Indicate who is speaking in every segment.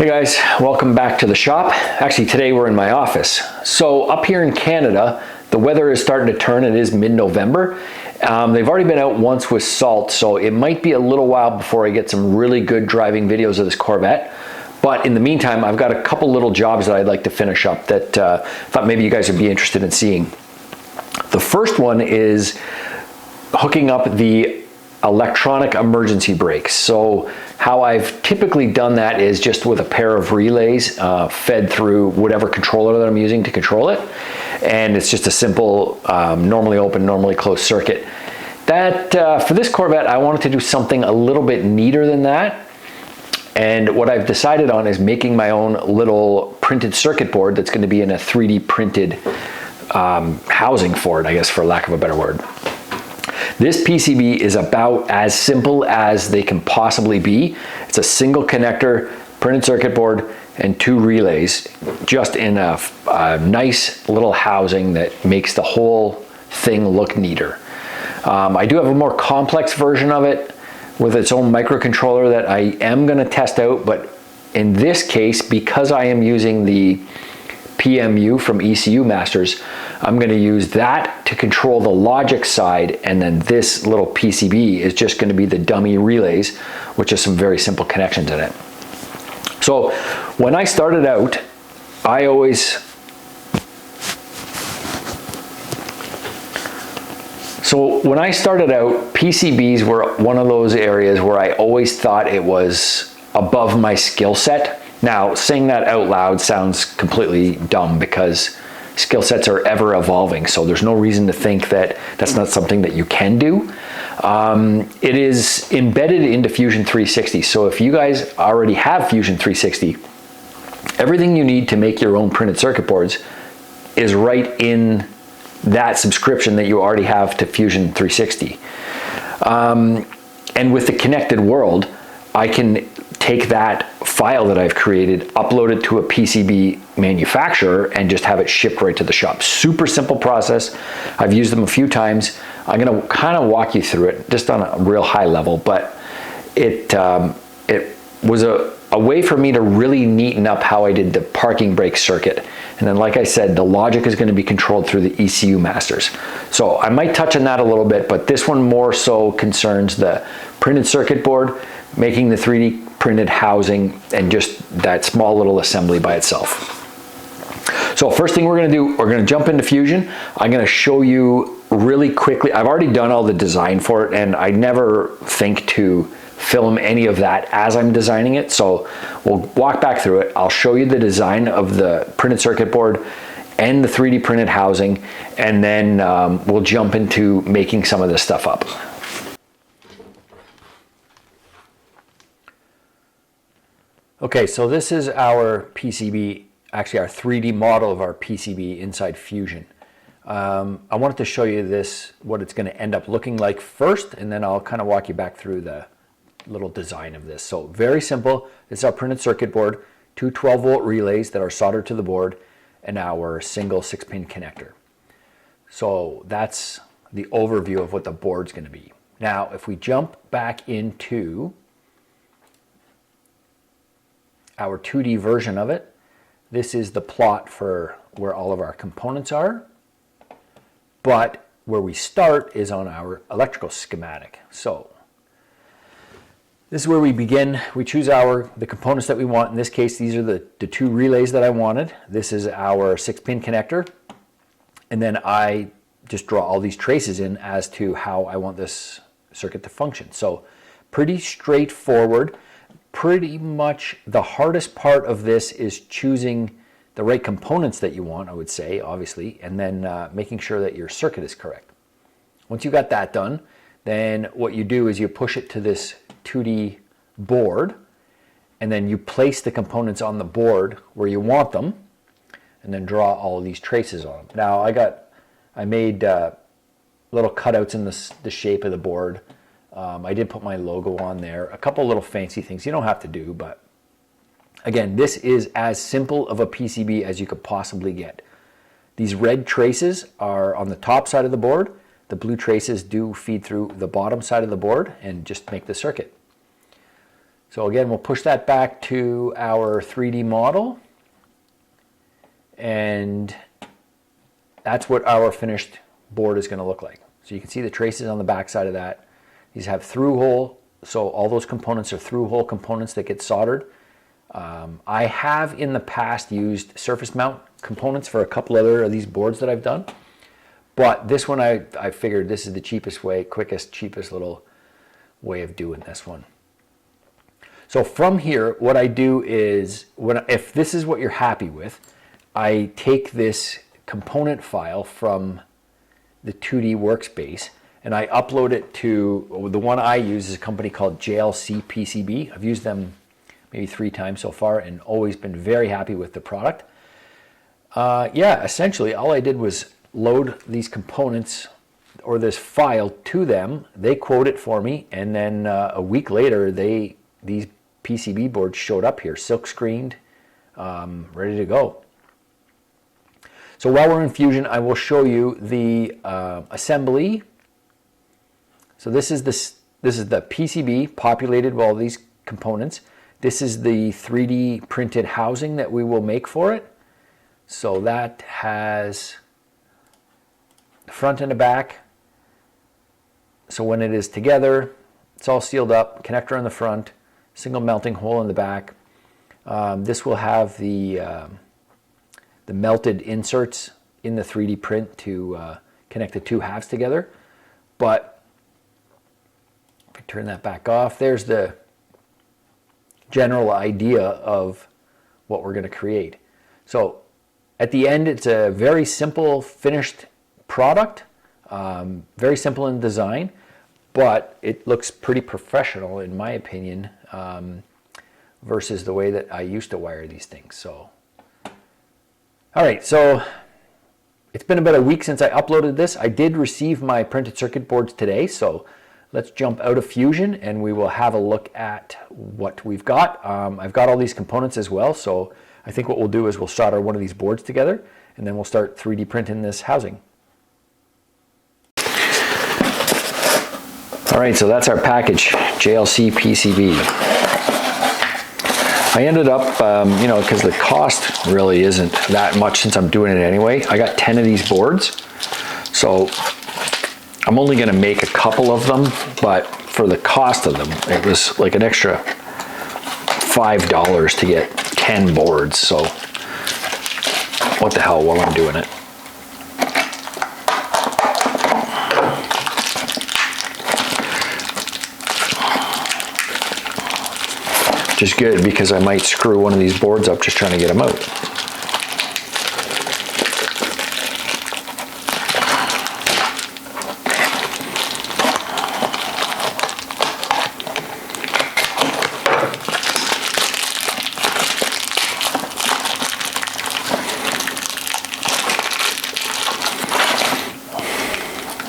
Speaker 1: Hey guys, welcome back to the shop. Actually, today we're in my office. So up here in Canada, the weather is starting to turn. It is mid-November. They've already been out once with salt, so it might be a little while before I get some really good driving videos of this Corvette. But in the meantime, I've got a couple little jobs that I'd like to finish up that I thought maybe you guys would be interested in seeing. The first one is hooking up the electronic emergency brakes. So how I've typically done that is just with a pair of relays fed through whatever controller that I'm using to control it. And it's just a simple, normally open, normally closed circuit. That for this Corvette, I wanted to do something a little bit neater than that. And what I've decided on is making my own little printed circuit board that's going to be in a 3D printed housing for it, I guess, for lack of a better word. This PCB is about as simple as they can possibly be. It's a single connector printed circuit board and two relays, just in a nice little housing that makes the whole thing look neater. I do have a more complex version of it with its own microcontroller that I am going to test out, but in this case, because I am using the PMU from ECU Masters, I'm going to use that to control the logic side, and then this little PCB is just going to be the dummy relays, which is some very simple connections in it. So when I started out, PCBs were one of those areas where I always thought it was above my skill set. Now, saying that out loud sounds completely dumb because skill sets are ever evolving, so there's no reason to think that that's not something that you can do. It is embedded into Fusion 360, so if you guys already have Fusion 360, everything you need to make your own printed circuit boards is right in that subscription that you already have to Fusion 360. And with the connected world, I can take that file that I've created, upload it to a PCB manufacturer, and just have it shipped right to the shop. Super simple process. I've used them a few times. I'm gonna kind of walk you through it just on a real high level, but it was a way for me to really neaten up how I did the parking brake circuit. And then, like I said, the logic is going to be controlled through the ECU Masters. So I might touch on that a little bit, but this one more so concerns the printed circuit board, making the 3D printed housing, and just that small little assembly by itself. So first thing we're going to do, we're going to jump into Fusion. I'm going to show you really quickly. I've already done all the design for it, and I never think to film any of that as I'm designing it. So we'll walk back through it. I'll show you the design of the printed circuit board and the 3D printed housing, and then we'll jump into making some of this stuff up. Okay, so this is our PCB, actually our 3D model of our PCB inside Fusion. I wanted to show you this, what it's going to end up looking like first, and then I'll kind of walk you back through the little design of this. So very simple. This is our printed circuit board, two 12-volt relays that are soldered to the board, and our single 6-pin connector. So that's the overview of what the board's going to be. Now, if we jump back into our 2D version of it, this is the plot for where all of our components are, but where we start is on our electrical schematic. So this is where we begin. We choose the components that we want. In this case, these are the two relays that I wanted. This is our 6-pin connector. And then I just draw all these traces in as to how I want this circuit to function. So pretty straightforward. Pretty much the hardest part of this is choosing the right components that you want, I would say, obviously, and then making sure that your circuit is correct. Once you got that done, then what you do is you push it to this 2D board, and then you place the components on the board where you want them, and then draw all of these traces on them. Now I made little cutouts in the shape of the board. I did put my logo on there, a couple little fancy things you don't have to do, but again, this is as simple of a PCB as you could possibly get. These red traces are on the top side of the board. The blue traces do feed through the bottom side of the board and just make the circuit. So again, we'll push that back to our 3D model, and that's what our finished board is going to look like. So you can see the traces on the back side of that. These have through hole, so all those components are through hole components that get soldered. I have in the past used surface mount components for a couple other of these boards that I've done, but this one I figured this is the cheapest way, quickest, cheapest little way of doing this one. So from here, what I do is, if this is what you're happy with, I take this component file from the 2D workspace and I upload it to, the one I use is a company called JLCPCB. I've used them maybe 3 times so far and always been very happy with the product. Yeah, essentially all I did was load these components or this file to them. They quote it for me, and then a week later these PCB boards showed up here, silk screened, ready to go. So while we're in Fusion, I will show you the assembly. So this is the PCB populated with all these components. This is the 3D printed housing that we will make for it. So that has the front and the back. So when it is together, it's all sealed up, connector in the front, single melting hole in the back. This will have the melted inserts in the 3D print to connect the 2 halves together. But if I turn that back off, there's the general idea of what we're going to create. So at the end, it's a very simple finished product, very simple in design, but it looks pretty professional in my opinion, versus the way that I used to wire these things. So, all right, so it's been about a week since I uploaded this. I did receive my printed circuit boards today, so let's jump out of Fusion and we will have a look at what we've got. I've got all these components as well, so I think what we'll do is we'll solder one of these boards together and then we'll start 3D printing this housing. All right, so that's our package, JLCPCB. I ended up, you know, because the cost really isn't that much since I'm doing it anyway. I got 10 of these boards, so I'm only going to make a couple of them, but for the cost of them, it was like an extra $5 to get 10 boards, so what the hell while I'm doing it. Which is good because I might screw one of these boards up just trying to get them out.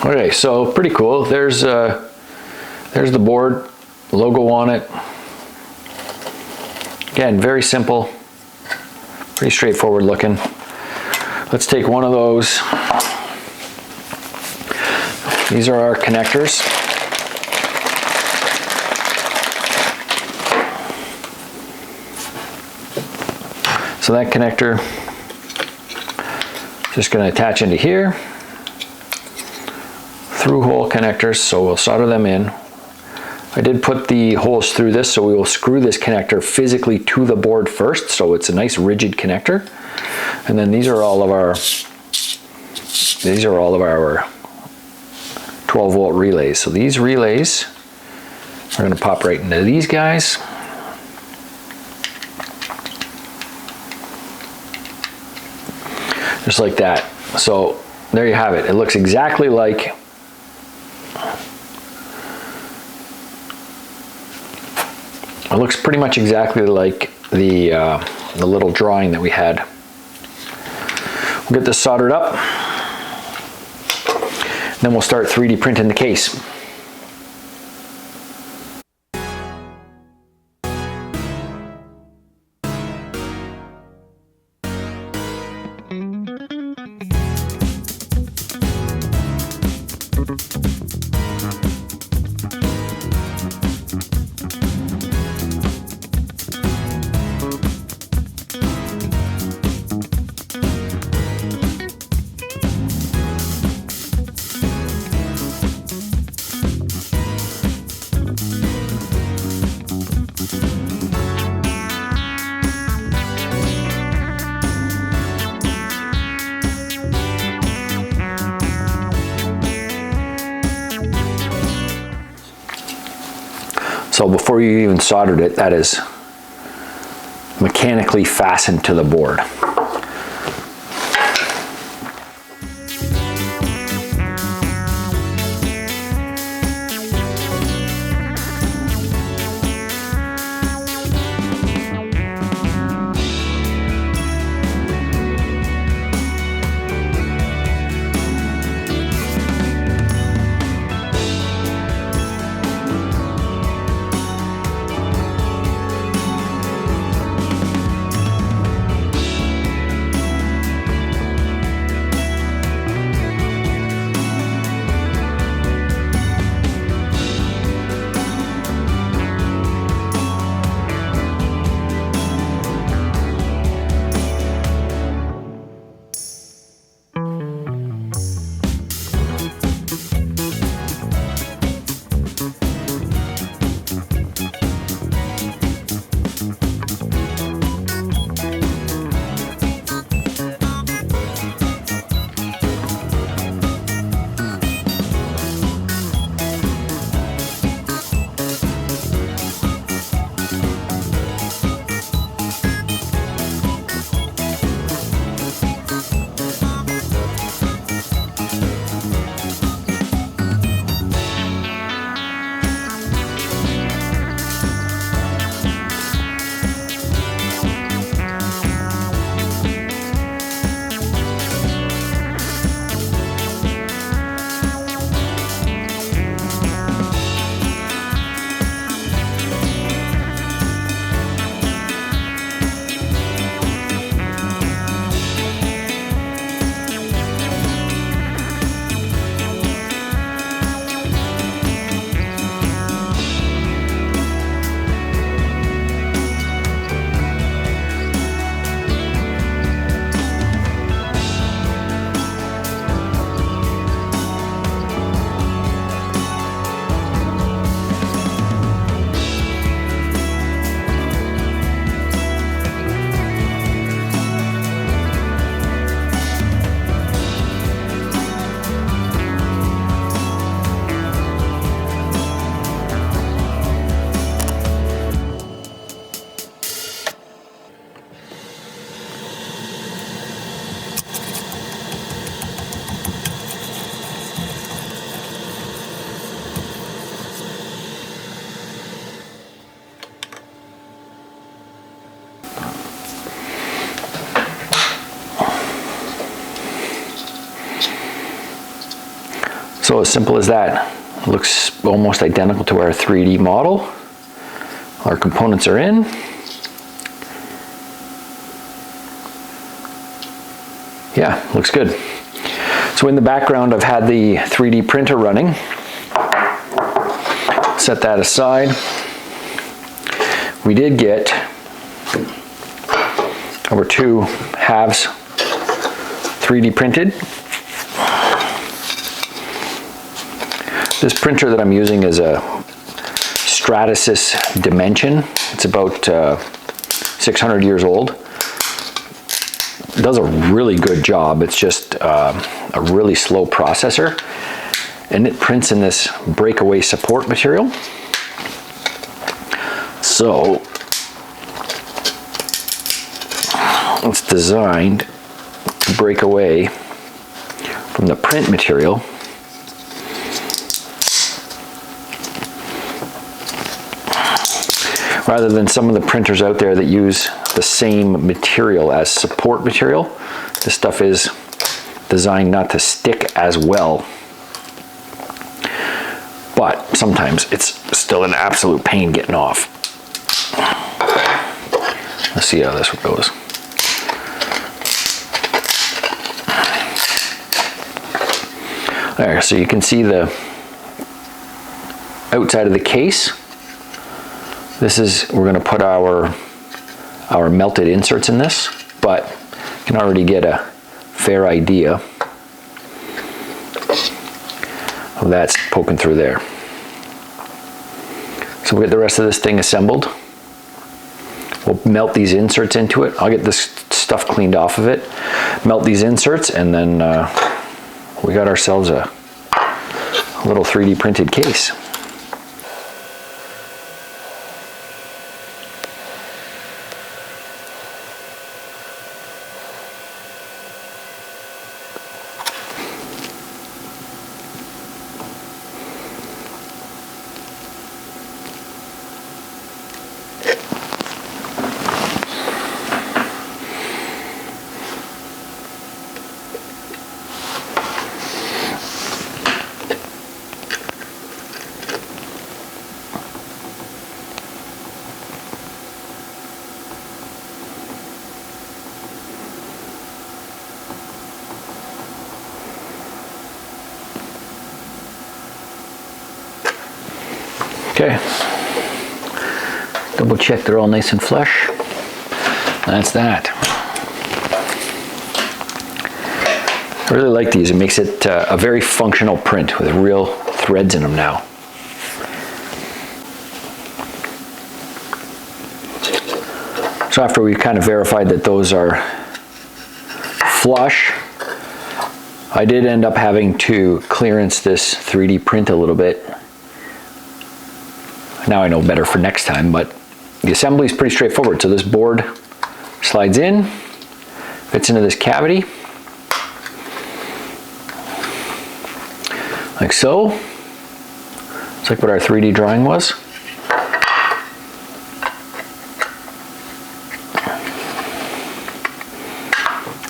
Speaker 1: Okay, so pretty cool. There's the board, logo on it. Again, very simple, pretty straightforward looking. Let's take one of those. These are our connectors. So that connector is just going to attach into here. Through hole connectors, so we'll solder them in. I did put the holes through this, so we will screw this connector physically to the board first, so it's a nice rigid connector. And then these are all of our 12-volt relays. So these relays are going to pop right into these guys. Just like that. So there you have it. It looks exactly like it looks pretty much exactly like the little drawing that we had. We'll get this soldered up, then we'll start 3D printing the case. So before you even soldered it, that is mechanically fastened to the board. So as simple as that. It looks almost identical to our 3D model. Our components are in. Yeah, looks good. So in the background, I've had the 3D printer running. Set that aside. We did get our two halves 3D printed. This printer that I'm using is a Stratasys Dimension. It's about 600 years old. It does a really good job. It's just a really slow processor, and it prints in this breakaway support material. So it's designed to break away from the print material rather than some of the printers out there that use the same material as support material. This stuff is designed not to stick as well, but sometimes it's still an absolute pain getting off. Let's see how this goes. There, so you can see the outside of the case. This is, we're going to put our melted inserts in this, but you can already get a fair idea of that's poking through there. So we'll get the rest of this thing assembled. We'll melt these inserts into it. I'll get this stuff cleaned off of it, melt these inserts, and then we got ourselves a little 3D printed case. Okay. Double check they're all nice and flush. That's that. I really like these. It makes it a very functional print with real threads in them now. So after we kind of verified that those are flush, I did end up having to clearance this 3D print a little bit. Now I know better for next time, but the assembly is pretty straightforward. So this board slides in, fits into this cavity, like so. It's like what our 3D drawing was.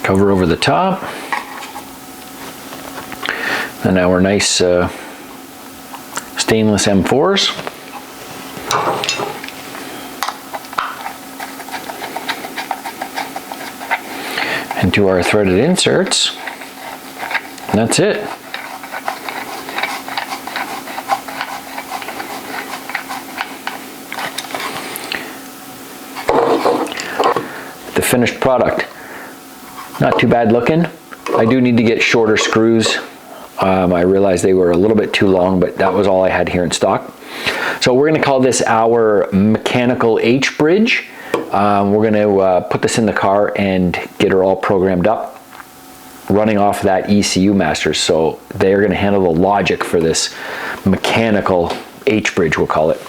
Speaker 1: Cover over the top. And now we're nice stainless M4s. Into our threaded inserts. And that's it. The finished product. Not too bad looking. I do need to get shorter screws. I realized they were a little bit too long, but that was all I had here in stock. So we're going to call this our mechanical H-bridge. We're going to put this in the car and get her all programmed up, running off that ECU master. So they're going to handle the logic for this mechanical H-bridge, we'll call it.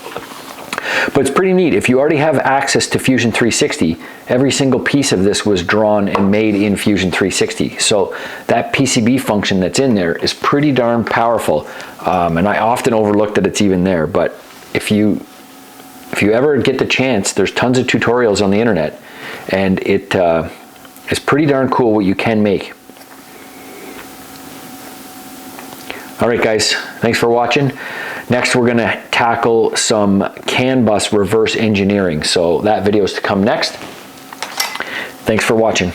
Speaker 1: But it's pretty neat. If you already have access to Fusion 360, every single piece of this was drawn and made in Fusion 360. So that PCB function that's in there is pretty darn powerful. And I often overlook that it's even there. But if you ever get the chance, there's tons of tutorials on the internet. And it is pretty darn cool what you can make. All right, guys, thanks for watching. Next, we're gonna tackle some CAN bus reverse engineering. So that video is to come next. Thanks for watching.